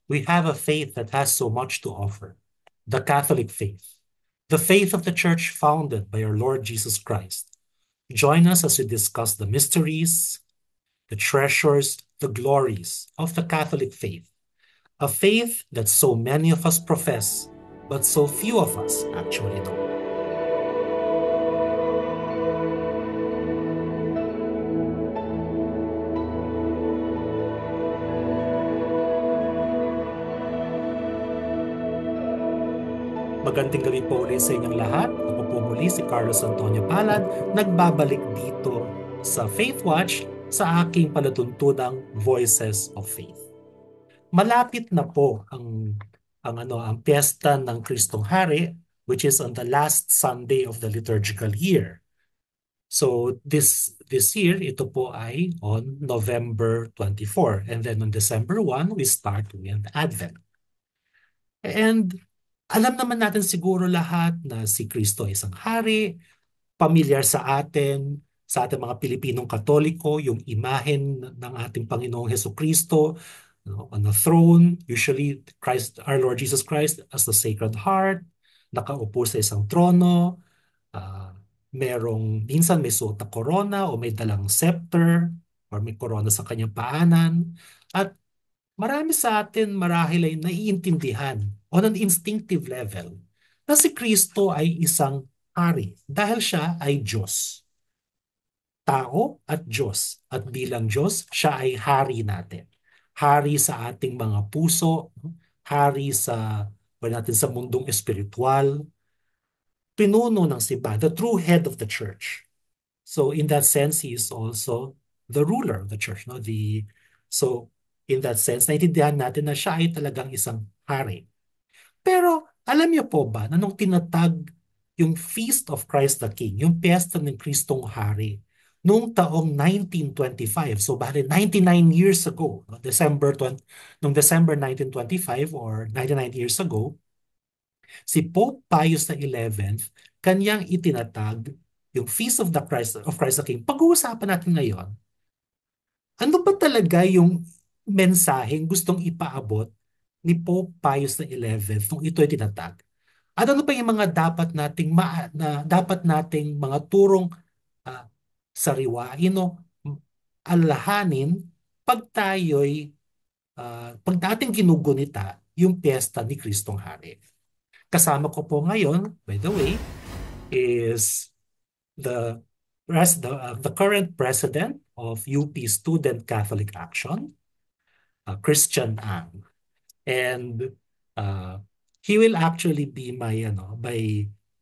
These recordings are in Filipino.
we have a faith that has so much to offer. The Catholic faith, the faith of the church founded by our Lord Jesus Christ. Join us as we discuss the mysteries, the treasures, the glories of the Catholic faith, a faith that so many of us profess, but so few of us actually know. Magandang gabi po ulit sa inyong lahat. Ako po muli si Carlos Antonio Palad, nagbabalik dito sa Faith Watch sa aking palatuntunang Voices of Faith. Malapit na po ang piyesta ng Kristong Hari, which is on the last Sunday of the liturgical year. So this year, ito po ay on November 24. And then on December 1, we start with Advent. And alam naman natin siguro lahat na si Kristo ay isang hari, pamilyar sa atin, sa ating mga Pilipinong Katoliko, yung imahen ng ating Panginoong Hesukristo, on the throne, usually Christ, our Lord Jesus Christ as the Sacred Heart, nakaupo sa isang trono, minsan may suot na corona o may dalang scepter or may corona sa kanyang paanan. At marami sa atin marahil ay naiintindihan on an instinctive level na si Kristo ay isang hari dahil siya ay Diyos. Tao at Diyos. At bilang Diyos, siya ay hari natin. Hari sa ating mga puso, hari natin sa mundong espiritual, pinuno ng simbahan, the true head of the church. So in that sense, he is also the ruler of the church. No? So in that sense, naiintindihan natin na siya ay talagang isang hari. Pero alam niyo po ba na nung tinatag yung Feast of Christ the King, yung piyesta ng Kristong Hari, noong taong 1925, so bali 99 years ago, no, noong December 1925 or 99 years ago, si Pope Pius XI, kanyang itinatag yung Feast of Christ the King. Pag-uusapan natin ngayon, ano ba talaga yung mensaheng gustong ipaabot ni Pope Pius XI nung ito ay tinatag? At ano pa yung mga dapat nating mga turong ah, sariwain o alalahanin pag nating ginugunita yung piyesta ni Kristong Hari. Kasama ko po ngayon, by the way, is the the current president of UP Student Catholic Action, Christian Ang. And uh, he will actually be my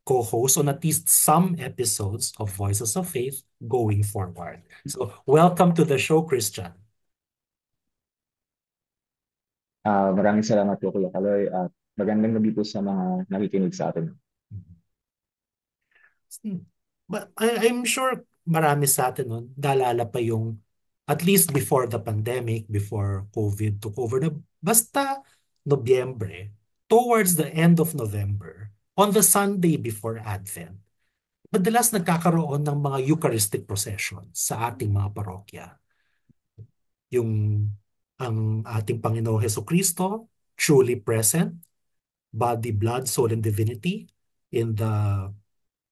co-host on at least some episodes of Voices of Faith going forward. So welcome to the show, Christian. Maraming salamat po Kuya Kaloy at magandang gabi po sa mga nakikinig sa atin. Hmm. But I'm sure marami sa atin nun, naalala pa yung at least before the pandemic, before COVID took over, na basta Nobyembre, towards the end of November, on the Sunday before Advent, madalas nagkakaroon ng mga Eucharistic procession sa ating mga parokya. Yung ang ating Panginoong Hesukristo, truly present, body, blood, soul, and divinity in the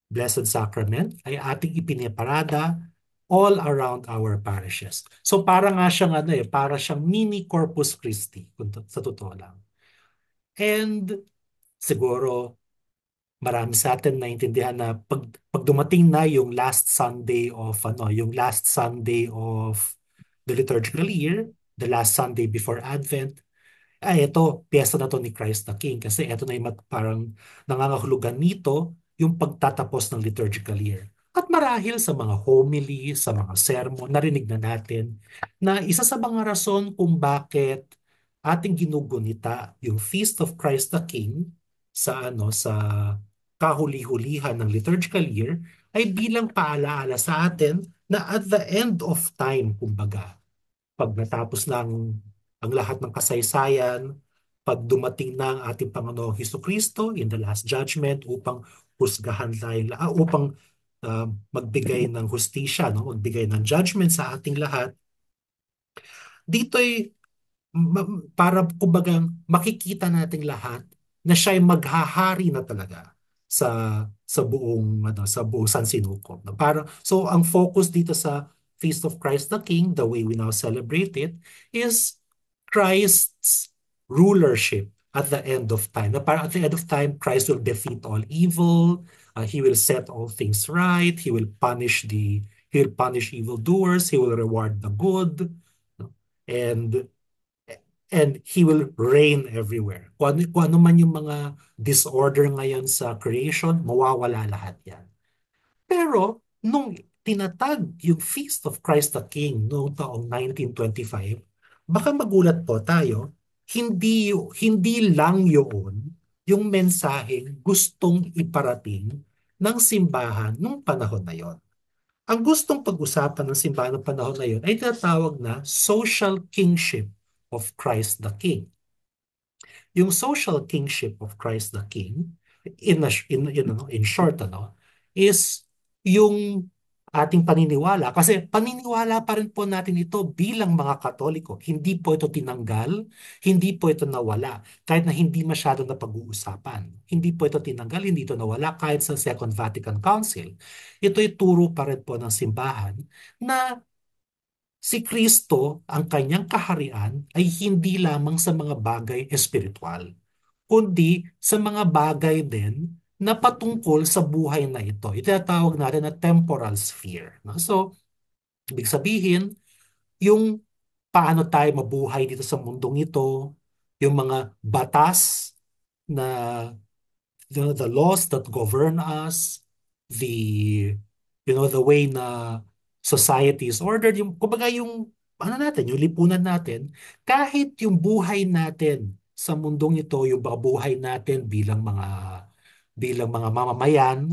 Blessed Sacrament ay ating ipinaparada all around our parishes. So para nga siyang para siyang mini Corpus Christi sa totoo lang. And siguro marami sa atin naintindihan na pag dumating na yung last Sunday of the liturgical year, the last Sunday before Advent, ito, piyesta na to ni Christ the King kasi ito na yung parang nangangahulugan nito yung pagtatapos ng liturgical year. At marahil sa mga homily, sa mga sermon, narinig na natin na isa sa mga rason kung bakit ating ginugunita yung Feast of Christ the King sa kahuli-hulihan ng liturgical year ay bilang paalaala sa atin na at the end of time, kumbaga, pag natapos ng ang lahat ng kasaysayan, pag dumating na ang ating Panginoong Hesukristo in the last judgment upang husgahan tayo, upang magbigay ng hustisya, no? Magbigay ng judgment sa ating lahat, dito'y para kumbaga makikita nating lahat na siya'y maghahari na talaga sa buong sa buong Sansinukob. No? Para so ang focus dito sa Feast of Christ the King, the way we now celebrate it, is Christ's rulership at the end of time. Na para at the end of time, Christ will defeat all evil, he will set all things right, he will punish evildoers, he will reward the good, no? and and he will reign everywhere. Kung ano man yung mga disorder ngayon sa creation, mawawala lahat yan. Pero nung tinatag yung Feast of Christ the King noong taong 1925, baka magulat po tayo, hindi lang yun yung mensaheng gustong iparating ng simbahan nung panahon na yon. Ang gustong pag-usapan ng simbahan ng panahon na yon ay tinatawag na social kingship of Christ the King. Yung social kingship of Christ the King, in short, is yung ating paniniwala. Kasi paniniwala pa rin po natin ito bilang mga Katoliko. Hindi po ito tinanggal, hindi po ito nawala, kahit na hindi masyado na pag-uusapan. Hindi po ito tinanggal, hindi ito nawala kahit sa Second Vatican Council. Ito'y turo pa rin po ng simbahan na si Kristo, ang kanyang kaharian ay hindi lamang sa mga bagay espiritual, kundi sa mga bagay din na patungkol sa buhay na ito. Itinatawag natin na temporal sphere. No? So, ibig sabihin, yung paano tayo mabuhay dito sa mundong ito, yung mga batas na the laws that govern us, the way na society is ordered, yung kumbaga yung ano natin, yung lipunan natin, kahit yung buhay natin sa mundong ito, yung buhay natin bilang mga mamamayan,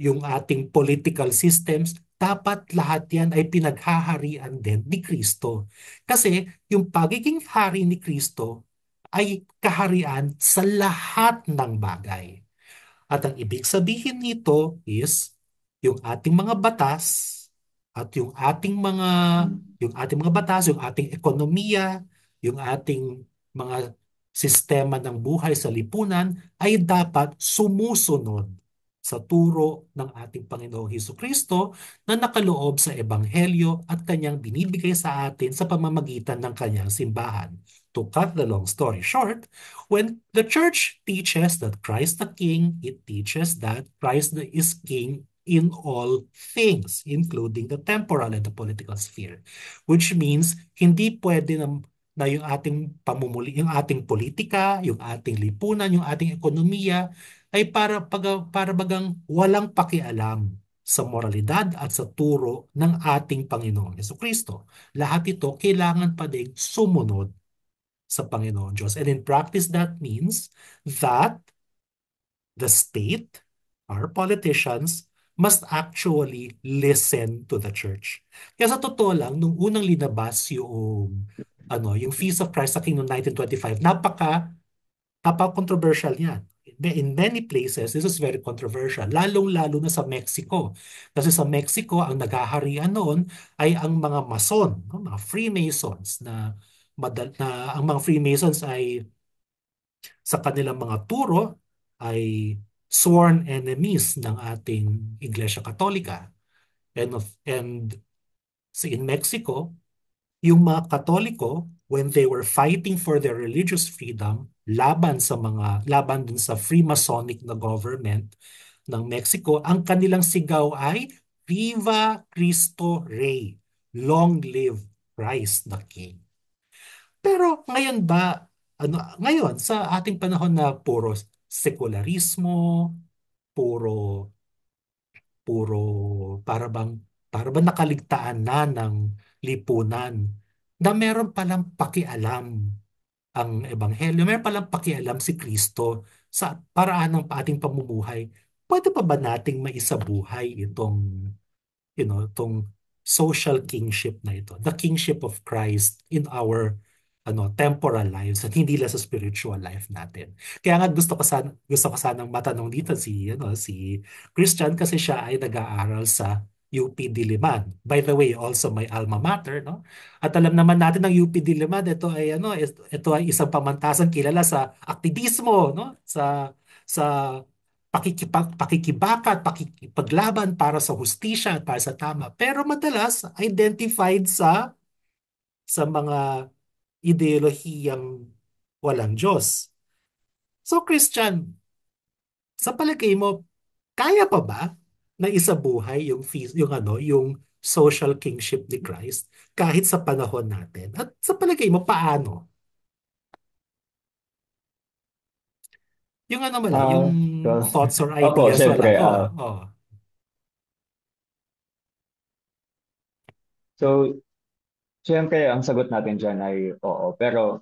yung ating political systems, dapat lahat yan ay pinaghaharian din ni Kristo. Kasi yung pagiging hari ni Kristo ay kaharian sa lahat ng bagay. At ang ibig sabihin nito is yung ating mga batas at yung ating mga batas, yung ating ekonomiya, yung ating mga sistema ng buhay sa lipunan ay dapat sumusunod sa turo ng ating Panginoong Hesukristo na nakaloob sa Ebanghelyo at kanyang binibigay sa atin sa pamamagitan ng kanyang simbahan. To cut the long story short, when the church teaches that Christ the King, it teaches that Christ is King in all things, including the temporal and the political sphere. Which means, hindi pwede na yung ating yung ating politika, yung ating lipunan, yung ating ekonomiya, ay para bagang walang pakialam sa moralidad at sa turo ng ating Panginoong Kristo. Lahat ito kailangan pa din sumunod sa Panginoon Diyos. And in practice, that means that the state, our politicians, must actually listen to the church. Kaya sa totoo lang, nung unang linabas yung Feast of Christ sa King noong 1925, napaka-controversial yan. In many places, this is very controversial, lalong-lalo na sa Mexico. Kasi sa Mexico, ang naghaharian noon ay ang mga Mason, no? Mga Freemasons ang mga Freemasons ay sa kanilang mga turo ay sworn enemies ng ating Iglesia Katolika. And in Mexico, yung mga Katoliko, when they were fighting for their religious freedom, laban dun sa Freemasonic na government ng Mexico, ang kanilang sigaw ay Viva Cristo Rey! Long live Christ the King! Pero ngayon sa ating panahon na puro sekularismo, puro puro para bang nakaligtaan na ng lipunan na meron palang pakialam ang ebanghelyo, meron palang pakialam si Kristo sa paraan ng ating pamumuhay. Pwede pa ba nating maisabuhay itong social kingship na ito, the kingship of Christ in our temporal lives at hindi lang sa spiritual life natin. Kaya nga gusto ko sanang matanong dito si Christian kasi siya ay nag-aaral sa UP Diliman. By the way, also my alma mater, no? At alam naman natin ng UP Diliman, ito ay isang pamantasang kilala sa aktivismo, no? Sa pakikibaka at pakikipaglaban para sa hustisya at para sa tama. Pero madalas identified sa mga ideolohiyang walang Diyos. So Christian, sa palagay mo, kaya pa ba na isabuhay yung social kingship ni Christ kahit sa panahon natin? At sa palagay mo, paano? Yung ano mala, yung Ah, well, thoughts or opo, ideas wala. syempre. Oh, oh. So, syempre, ang sagot natin dyan ay oo. Pero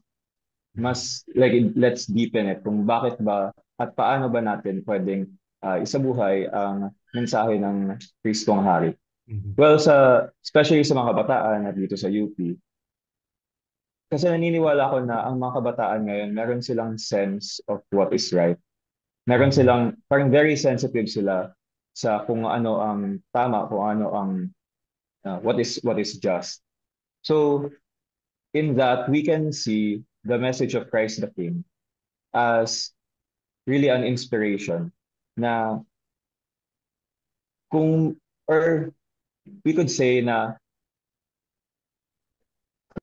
Mhm. mas, like, let's deepen it kung bakit ba at paano ba natin pwedeng isabuhay ang mensahe ng Kristong Hari. Mhm. Well, especially sa mga kabataan at dito sa UP, kasi naniniwala ko na ang mga kabataan ngayon, meron silang sense of what is right. Meron Mhm. silang, parang very sensitive sila sa kung ano ang tama, kung ano ang what is just. So in that, we can see the message of Christ the King as really an inspiration na kung, or we could say na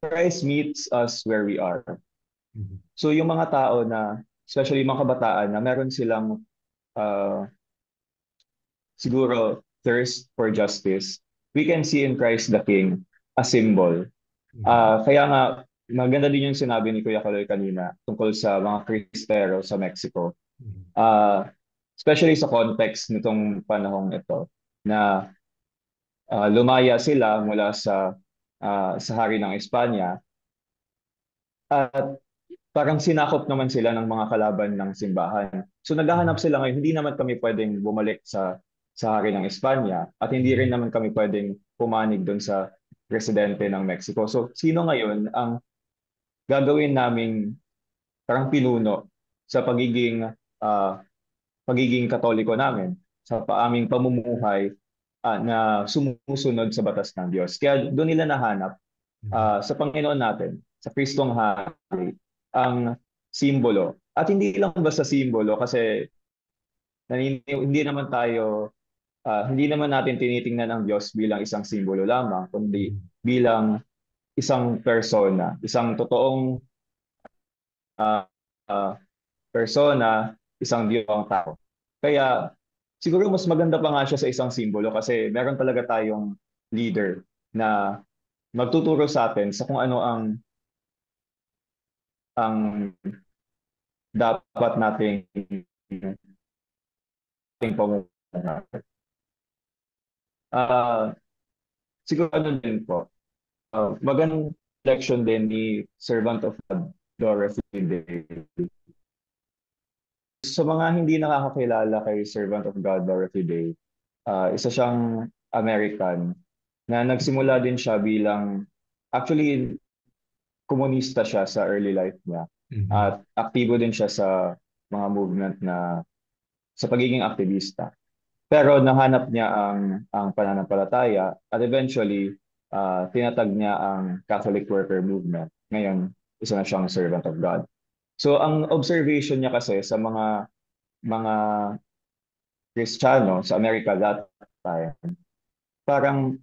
Christ meets us where we are. Mhm. So yung mga tao na, especially yung mga kabataan na meron silang uh, siguro thirst for justice, we can see in Christ the King a symbol. Mhm. Kaya nga, maganda din yung sinabi ni Kuya Kaloy kanina tungkol sa mga Kristero sa Mexico. Mhm. Uh, Especially sa context nitong panahong ito na lumaya sila mula sa hari ng Espanya at parang sinakop naman sila ng mga kalaban ng simbahan. So naghahanap Mhm. sila ngayon, hindi naman kami pwedeng bumalik sa hari ng Espanya at hindi rin Mhm. naman kami pwedeng pumanig doon sa presidente ng Mexico. So sino ngayon ang gagawin naming parang pinuno sa uh, pagiging katoliko namin, sa aming pamumuhay na sumusunod sa batas ng Diyos. Kaya doon nila nahanap Mhm. sa Panginoon natin, sa Kristong Hari, ang simbolo. At hindi lang basta simbolo kasi hindi naman natin tinitingnan ang Diyos bilang isang simbolo lamang, kundi Mhm. bilang isang persona, isang totoong uh, uh, persona, isang Diyos tao. Kaya siguro mas maganda pa nga siya sa isang simbolo kasi meron talaga tayong leader na magtuturo sa atin sa kung ano ang dapat nating pamumuhay. Ah, Siguro ano din po, magandang reflection din ni Servant of God, Dorothy Day. Sa mga hindi nakakakilala kay Servant of God, Dorothy Day, isa siyang American na nagsimula din siya actually, komunista siya sa early life niya. Mhm. At aktibo din siya sa mga movement sa pagiging aktivista. Pero nahanap niya ang pananampalataya at eventually tinatag niya ang Catholic Worker Movement. Ngayon, isa na siyang servant of God. So ang observation niya kasi sa mga Kristiyano sa Amerika that time, parang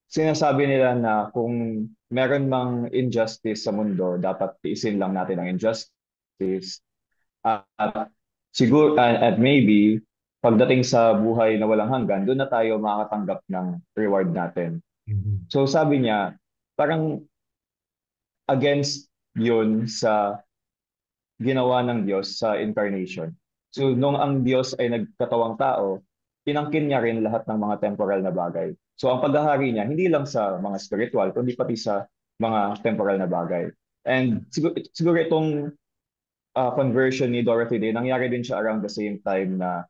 sinasabi nila na kung meron mang injustice sa mundo, dapat tiisin lang natin ang injustice. At siguro, at maybe, pagdating sa buhay na walang hanggan, doon na tayo makakatanggap ng reward natin. Mhm. So sabi niya, parang against yun sa ginawa ng Diyos sa incarnation. So nung ang Diyos ay nagkatawang tao, pinangkin niya rin lahat ng mga temporal na bagay. So ang paghahari niya, hindi lang sa mga spiritual, kundi pati sa mga temporal na bagay. And siguro itong conversion ni Dorothy Day, nangyari din siya around the same time na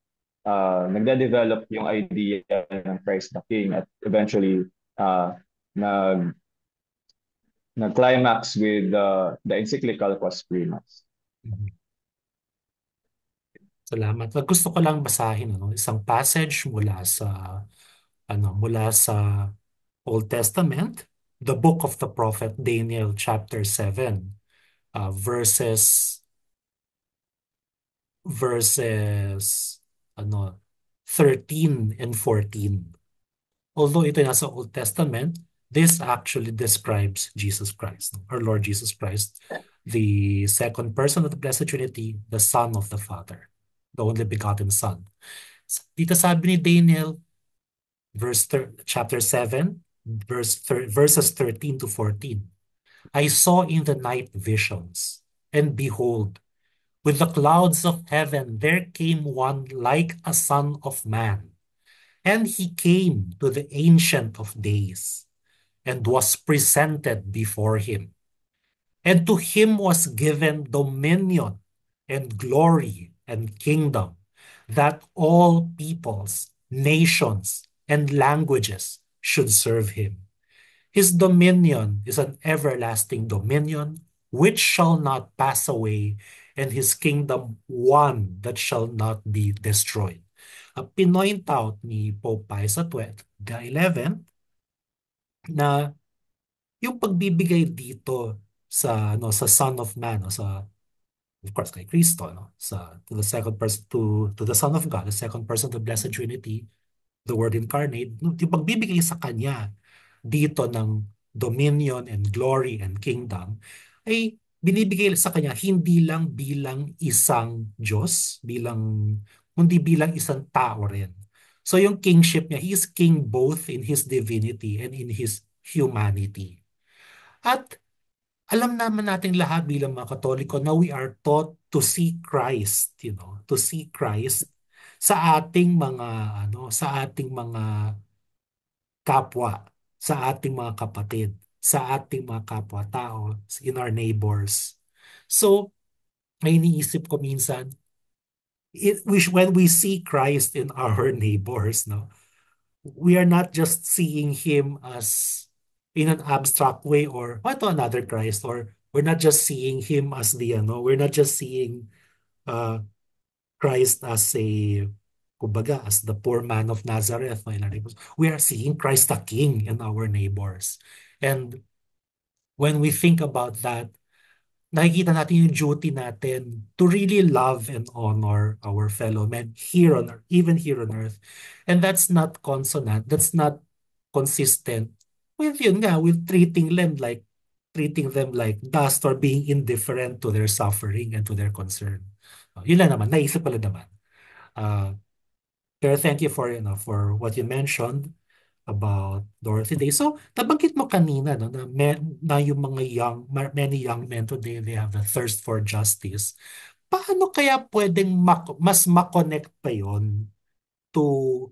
nagde-develop yung idea ng Christ the King at eventually uh, nag, nag-climax with the encyclical Quas Primas. Mhm. Salamat. Gusto ko lang basahin isang passage mula sa mula sa Old Testament, the book of the prophet Daniel chapter 7, verses ano 13 and 14. Although ito nasa Old Testament, this actually describes Jesus Christ, our Lord Jesus Christ, the second person of the Blessed Trinity, the Son of the Father, the only begotten Son. Dito sabi ni Daniel, chapter 7, verses 13 to 14. I saw in the night visions, and behold, with the clouds of heaven there came one like a son of man. And he came to the Ancient of Days, and was presented before him. And to him was given dominion and glory and kingdom, that all peoples, nations, and languages should serve him. His dominion is an everlasting dominion which shall not pass away, and his kingdom one that shall not be destroyed. Pinoint out ni Pope Pius XI na yung pagbibigay dito sa Son of Man, sa of course kay Cristo, to the second person, to the Son of God, the second person of the Blessed Trinity, the Word incarnate, yung pagbibigay sa kanya dito ng dominion and glory and kingdom ay binibigay sa kanya hindi lang bilang isang Diyos, kundi bilang isang tao rin. So yung kingship niya, he is king both in his divinity and in his humanity. At alam naman natin lahat bilang mga Katoliko na we are taught to see Christ, to see Christ sa ating mga kapwa, sa ating mga kapatid, sa ating mga kapwa-tao, in our neighbors. So, may iniisip ko minsan, when we see Christ in our neighbors, no, we are not just seeing him as in an abstract way or what another Christ, or we're not just seeing him as we're not just seeing uh, Christ as kumbaga, as the poor man of Nazareth. We are seeing Christ the King in our neighbors. And when we think about that, nakikita natin yung duty natin to really love and honor our fellow men here on earth, even here on earth. And that's not consonant, that's not consistent with with treating them like dust or being indifferent to their suffering and to their concern. Yun lang naman, naisip pala naman. Uh, pero thank you for what you mentioned about Dorothy Day. So, nabanggit mo kanina na yung mga many young men today, they have a thirst for justice. Paano kaya pwedeng mas makonect pa yon to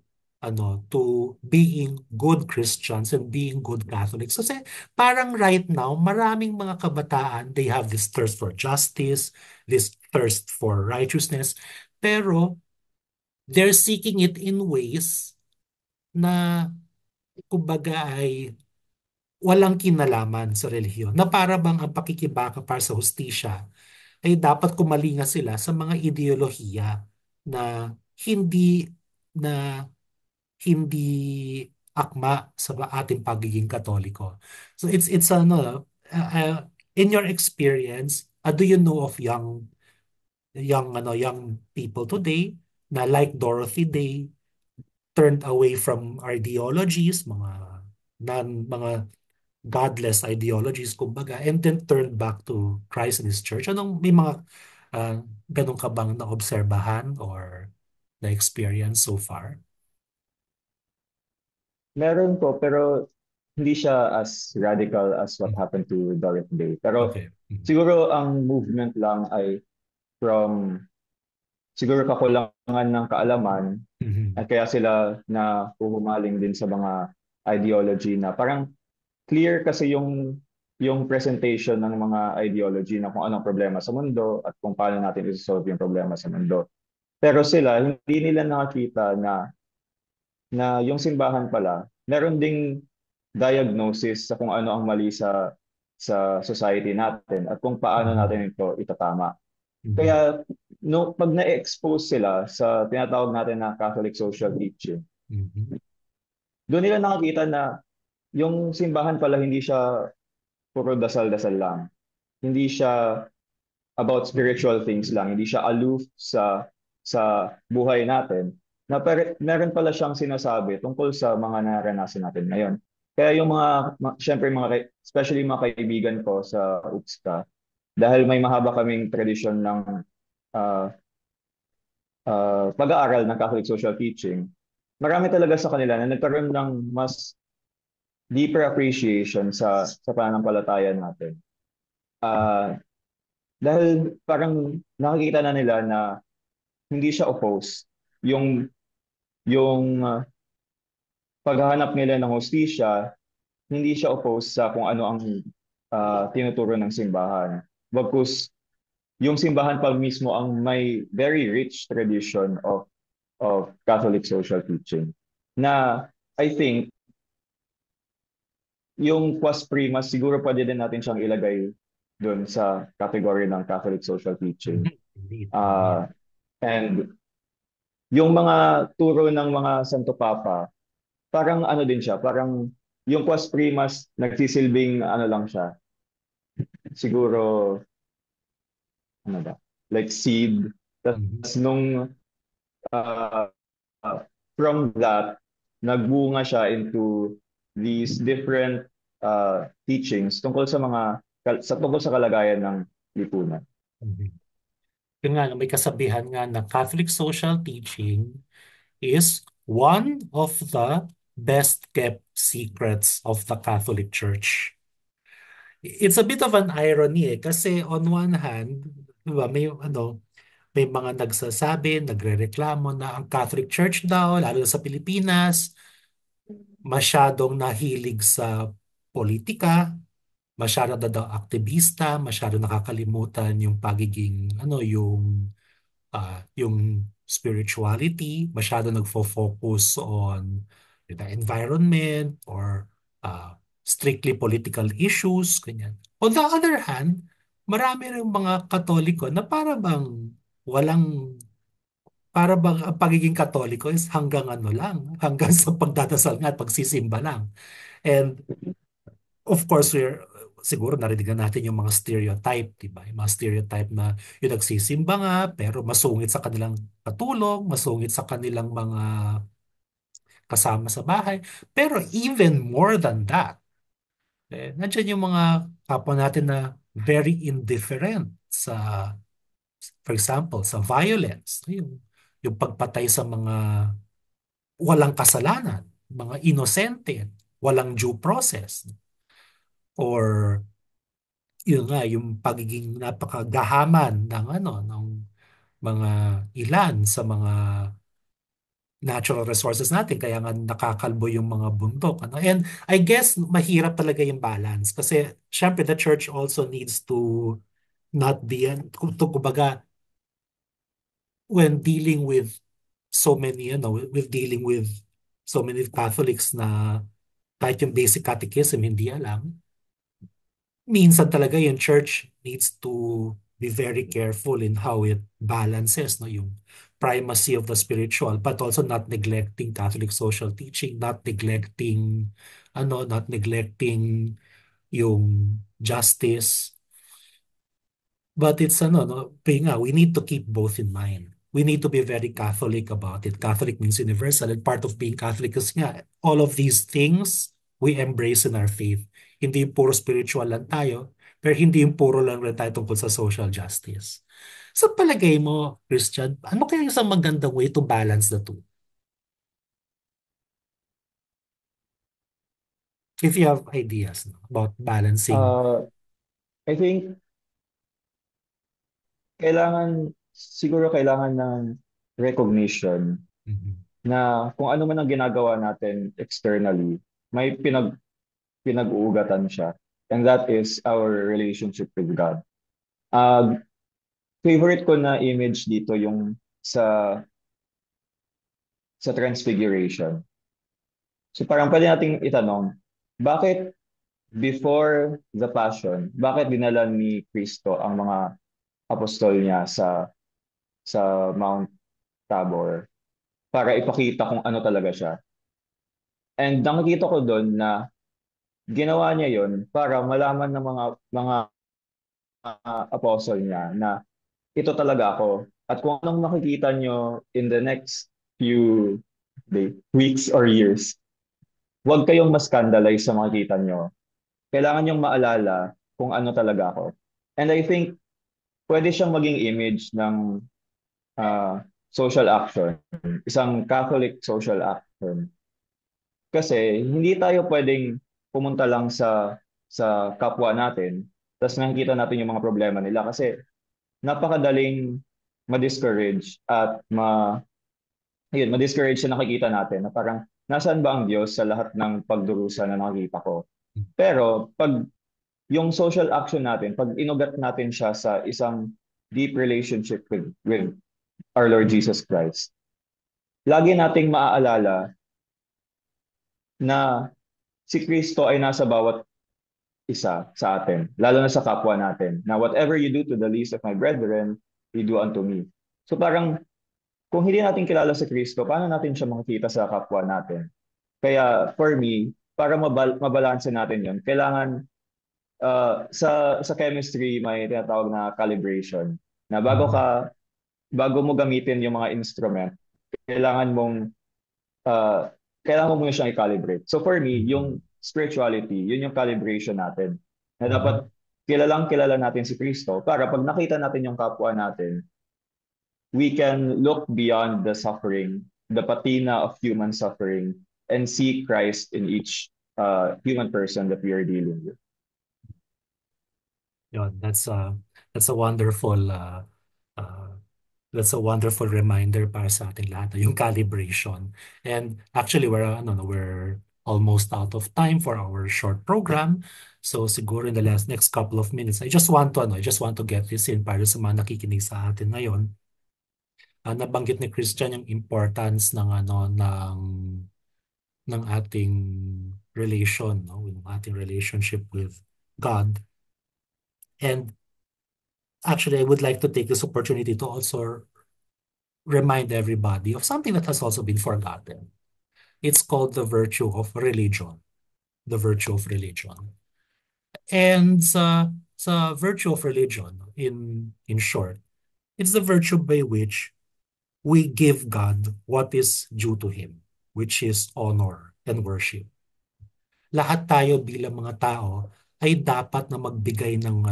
to being good Christians and being good Catholics? Kasi parang right now, maraming mga kabataan, they have this thirst for justice, this thirst for righteousness, pero they're seeking it in ways na kumbaga ay walang kinalaman sa relihiyon. Na para bang ang pakikibaka para sa hustisya ay dapat kumalinga sila sa mga ideolohiya na hindi na hindi akma sa ating pagiging Katoliko. So it's in your experience, do you know of young people today na like Dorothy Day turned away from ideologies, mga godless ideologies, kumbaga, and then turned back to Christ and His Church? May mga uh, ganun ka bang naobserbahan or na-experience so far? Meron po, pero hindi siya as radical as what Mm. happened to Dorothy Day. Pero Okay. Mm. siguro ang movement lang ay from siguro kakulangan ng kaalaman Mhm. at kaya sila na puhumaling din sa mga ideology na parang clear kasi yung presentation ng mga ideology na kung anong problema sa mundo at kung paano natin i-solve yung problema sa mundo. Pero sila, hindi nila nakakita na yung simbahan pala, meron ding diagnosis sa kung ano ang mali sa society natin at kung paano Mhm. natin ito itatama. Mhm. Kaya no, pag na-expose sila sa tinatawag natin na Catholic social teaching, Mhm. doon nila nakakita na yung simbahan pala hindi siya puro dasal-dasal lang. Hindi siya about spiritual things lang. Hindi siya aloof sa buhay natin. Meron pala siyang sinasabi tungkol sa mga naranasan natin ngayon. Kaya yung syempre especially mga kaibigan ko sa UPSCA, dahil may mahaba kaming tradisyon ng uh, pag-aaral ng Catholic Social Teaching, marami talaga sa kanila na nagkaroon ng mas deeper appreciation sa pananampalataya natin. Uh, dahil parang nakikita na nila na hindi siya opposed. Yung paghahanap nila ng hostisya, hindi siya opposed sa kung ano ang tinuturo ng simbahan. Bagkus yung simbahan pa mismo ang may very rich tradition of Catholic social teaching. Na I think yung Quas Primas siguro pwede din natin siyang ilagay doon sa category ng Catholic social teaching. Mhm. Indeed, indeed. Uh, and yung mga turo ng mga Santo Papa, parang ano din siya, parang yung Quas Primas nagsisilbing ano lang siya, siguro ano ba, like seed. Mhm. Tapos nung uh, from that, nagbunga siya into these different teachings tungkol sa kalagayan ng lipunan. Mhm. Yun nga, may kasabihan nga na Catholic social teaching is one of the best kept secrets of the Catholic Church. It's a bit of an irony kasi on one hand, di ba, may mga nagsasabi, nagrereklamo na ang Catholic Church daw, lalo na sa Pilipinas, masyadong nahilig sa politika, masyado na daw aktivista, masyado nakakalimutan yung pagiging yung spirituality, masyado nagfo-focus on the environment or strictly political issues, ganyan. On the other hand, marami rin mga Katoliko na walang, para bang ang pagiging Katoliko is hanggang ano lang, hanggang sa pagdadasal nga at pagsisimba lang. And of course, siguro narinig na natin yung mga stereotype, di ba? Yung mga stereotype na yung nagsisimba nga, pero masungit sa kanilang katulong, masungit sa kanilang mga kasama sa bahay. Pero even more than that, nandiyan yung mga kapwa natin na very indifferent for example, sa violence, yung pagpatay sa mga walang kasalanan, mga inosente, walang due process, or yun nga, yung pagiging napakagahaman ng mga ilan sa mga natural resources natin, kaya nga nakakalbo yung mga bundok. Ano? And I guess mahirap talaga yung balance kasi syempre the church also needs to not be, kumbaga, when dealing with so many, with dealing with so many Catholics na kahit yung basic catechism hindi alam, minsan talaga yung church needs to be very careful in how it balances yung primacy of the spiritual but also not neglecting Catholic social teaching, not neglecting yung justice. But it's we need to keep both in mind. We need to be very Catholic about it. Catholic means universal, and part of being Catholic is nga, all of these things we embrace in our faith. Hindi yung puro spiritual lang tayo, pero hindi yung puro lang rin tayo tungkol sa social justice. Sa palagay mo, Christian, ano kaya isang magandang way to balance the two? If you have ideas about balancing. Uh, I think siguro kailangan ng recognition Mhm. na kung ano man ang ginagawa natin externally, may pinag-uugatan siya. And that is our relationship with God. Uh, Favorite ko na image dito yung sa Transfiguration. So parang pwede nating itanong, bakit before the Passion, bakit dinala ni Cristo ang mga apostol niya sa Mount Tabor para ipakita kung ano talaga siya? And nakikita ko doon na ginawa niya yon para malaman ng mga apostle niya na ito talaga ako. At kung anong makikita nyo in the next few weeks or years, huwag kayong ma-scandalize sa makikita nyo. Kailangan nyong maalala kung ano talaga ako. And I think pwede siyang maging image ng social action, isang Catholic social action. Kasi hindi tayo pwedeng pumunta lang sa kapwa natin, tapos nakikita natin yung mga problema nila kasi napakadaling ma-discourage at ma-discourage sa nakikita natin na parang nasaan ba ang Diyos sa lahat ng pagdurusa na nakikita ko. Pero pag yung social action natin, pag inugat natin siya sa isang deep relationship with our Lord Jesus Christ, lagi nating maaalala na si Kristo ay nasa bawat isa sa atin, lalo na sa kapwa natin, na whatever you do to the least of my brethren, you do unto me. So parang kung hindi natin kilala si Kristo, paano natin siya makikita sa kapwa natin? Kaya for me, para mabalanse natin yun, kailangan sa chemistry may tinatawag na calibration na Mm. bago mo gamitin yung mga instrument, kailangan mong uh, kailangan mo muna siyang i-calibrate. So for me, Mm. yung spirituality, yun yung calibration natin. Na Mhm. dapat kilalang kilala natin si Kristo para pag nakita natin yung kapwa natin, we can look beyond the suffering, the patina of human suffering, and see Christ in each human person that we are dealing with. Yun, that's a wonderful uh, that's a wonderful reminder para sa ating lahat, yung calibration. And actually, we're almost out of time for our short program. So siguro in the next couple of minutes, I just want to get this in para sa mga nakikinig sa atin ngayon. Nabanggit ni Christian yung importance ng ating relation, no, yung ating relationship with God. And actually, I would like to take this opportunity to also remind everybody of something that has also been forgotten. It's called the virtue of religion. The virtue of religion. And sa virtue of religion, in short, it's the virtue by which we give God what is due to Him, which is honor and worship. Lahat tayo bilang mga tao ay dapat na magbigay ng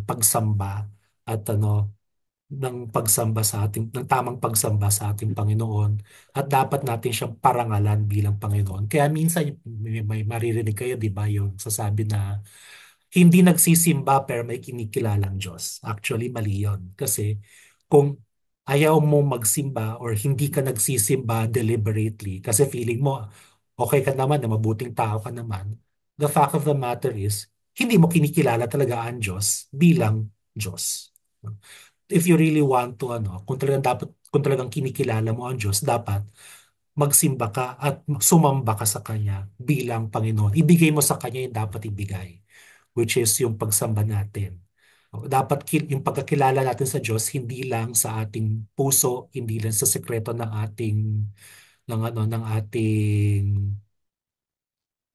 pagsamba at ng pagsamba sa ating ng tamang pagsamba sa ating Panginoon at dapat natin siyang parangalan bilang Panginoon. Kaya minsan may maririnig kayo, 'di ba, yung sasabi na hindi nagsisimba pero may kinikilalang Diyos. Actually, mali yun. Kasi kung ayaw mo magsimba or hindi ka nagsisimba deliberately kasi feeling mo okay ka naman na mabuting tao ka naman, the fact of the matter is, hindi mo kinikilala talaga ang Diyos bilang Diyos. If you really want to, kung talagang kinikilala mo ang Diyos, dapat magsimba ka at sumamba ka sa Kanya bilang Panginoon. Ibigay mo sa Kanya yung dapat ibigay, which is yung pagsamba natin. Dapat yung pagkakilala natin sa Diyos hindi lang sa ating puso, hindi lang sa sekreto ng ating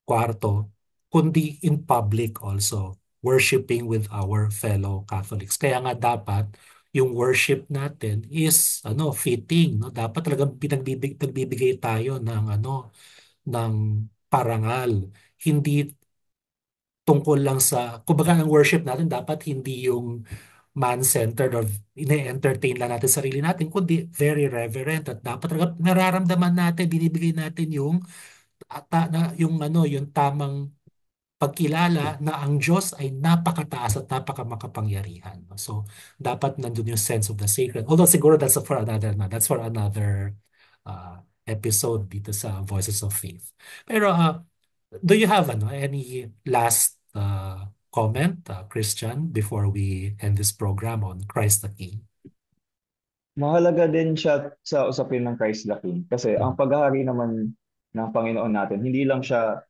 kwarto, kundi in public also, worshiping with our fellow Catholics. Kaya nga dapat yung worship natin is fitting, no? Dapat talagang nagbibigay tayo ng parangal. Hindi tungkol lang kumbaga ang worship natin dapat hindi yung man-centered or ine-entertain lang natin sarili natin, kundi very reverent at dapat talaga nararamdaman natin, binibigay natin yung tamang pagkilala na ang Diyos ay napakataas at napakamakapangyarihan. No? So, dapat nandun yung sense of the sacred. Although siguro that's for another episode dito sa Voices of Faith. Pero do you have any last comment, Christian, before we end this program on Christ the King? Mahalaga din siya sa usapin ng Christ the King kasi ang Mm. paghahari naman ng Panginoon natin, hindi lang siya,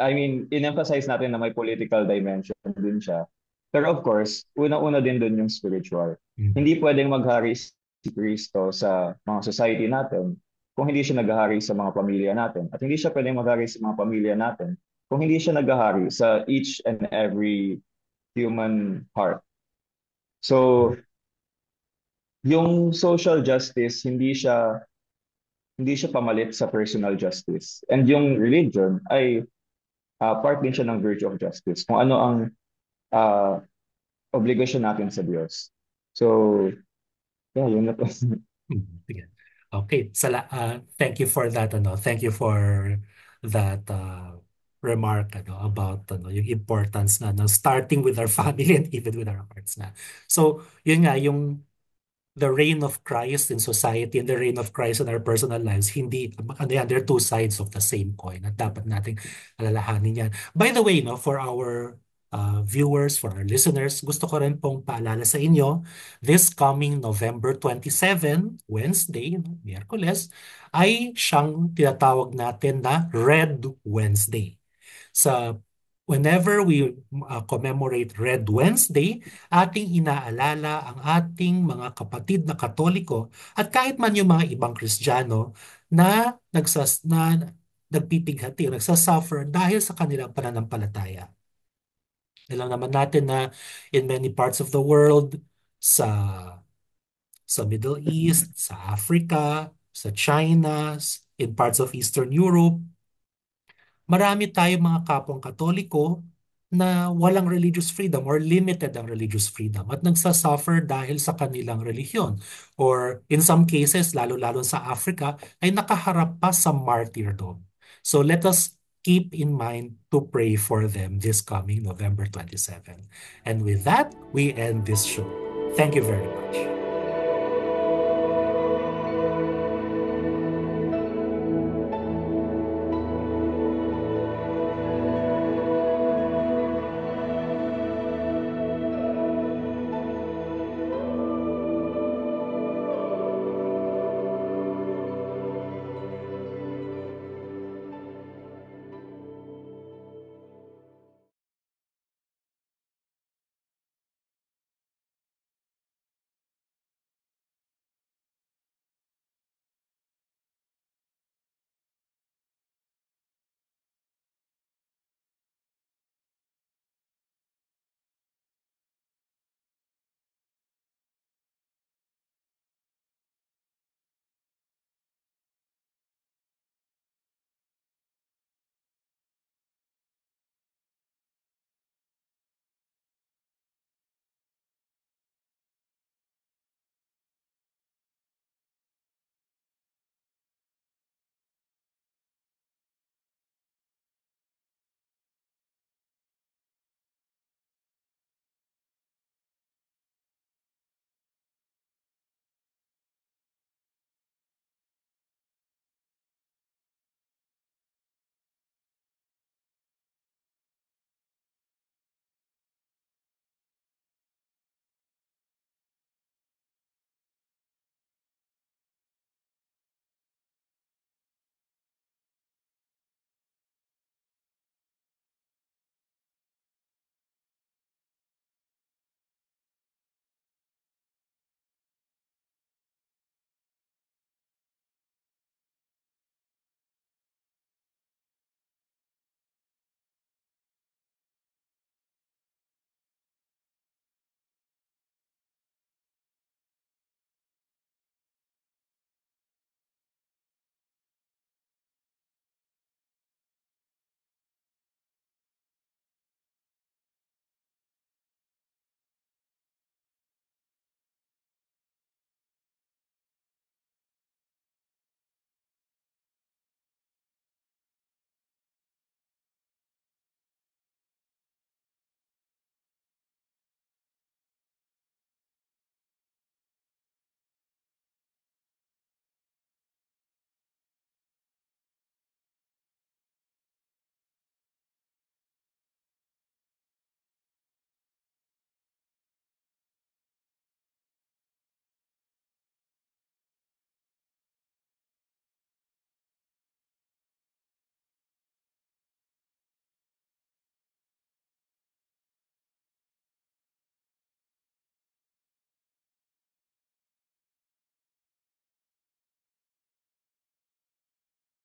I mean, in-emphasize natin na may political dimension din siya. Pero of course, una-una din doon yung spiritual. Mm. Hindi pwedeng maghari si Kristo sa mga society natin kung hindi siya naghahari sa mga pamilya natin. At hindi siya pwedeng maghari sa mga pamilya natin kung hindi siya naghahari sa each and every human heart. So, yung social justice, hindi siya pamalit sa personal justice. And yung religion ay part din siya ng virtue of justice. Kung ano ang uh, obligasyon natin sa Diyos. So, yeah, yun na po. Sige. Okay. Thank you for that, ano. Thank you for that remark, ano, about, ano, yung importance na, no, starting with our family and even with our hearts na. So, yun nga, yung the reign of Christ in society and the reign of Christ in our personal lives, hindi, ano yan, they're two sides of the same coin at dapat nating alalahanin yan. By the way, no, for our viewers, for our listeners, gusto ko rin pong paalala sa inyo, this coming November 27, Wednesday, no, Miyerkules, ay siyang tinatawag natin na Red Wednesday. Sa Whenever we commemorate Red Wednesday, ating inaalala ang ating mga kapatid na Katoliko at kahit man yung mga ibang Kristiyano na nagpipighati o nagsasuffer dahil sa kanilang pananampalataya. Alam naman natin na in many parts of the world, sa sa Middle East, sa Africa, sa China, in parts of Eastern Europe, marami tayong mga kapwang Katoliko na walang religious freedom or limited ang religious freedom at nagsasuffer dahil sa kanilang relihiyon. Or in some cases, lalo-lalo sa Africa, ay nakaharap pa sa martyrdom. So let us keep in mind to pray for them this coming November 27. And with that, we end this show. Thank you very much.